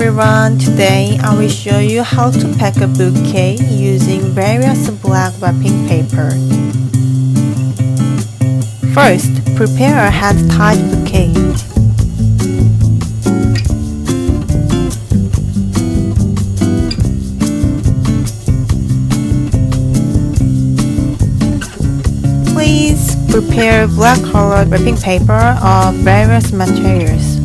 everyone, today I will show you how to pack a bouquet using various black wrapping paper. First, prepare a hand-tied bouquet. Please prepare black-colored wrapping paper of various materials.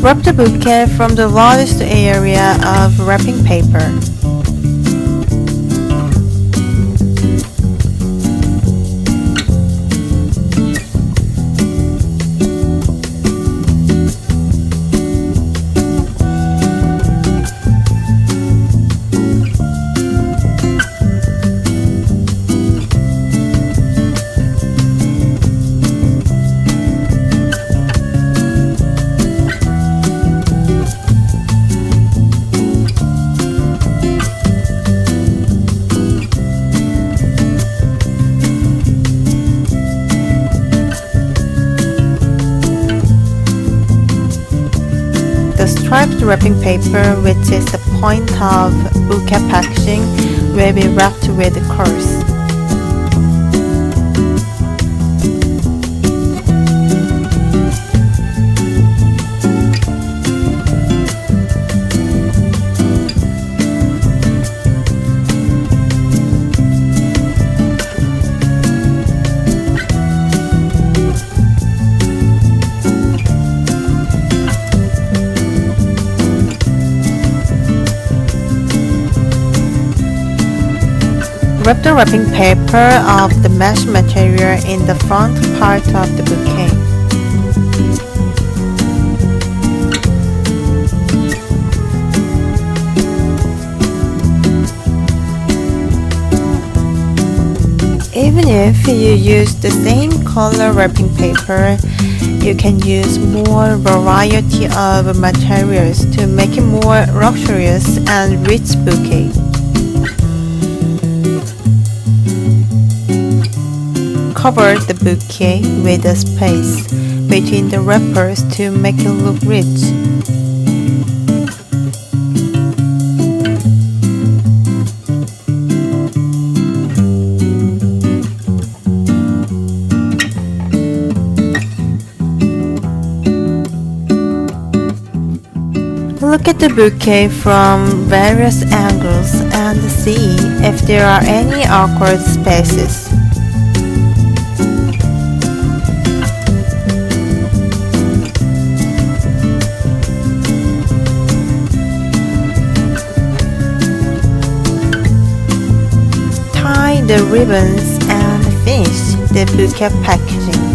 Wrap the bouquet from the largest area of wrapping paper. The striped wrapping paper, which is the point of bouquet packaging, will be wrapped with curls. Wrap the wrapping paper of the mesh material in the front part of the bouquet. Even if you use the same color wrapping paper, you can use more variety of materials to make a more luxurious and rich bouquet. Cover the bouquet with a space between the wrappers to make it look rich. Look at the bouquet from various angles and see if there are any awkward spaces. Tie the ribbons and finish the bouquet packaging.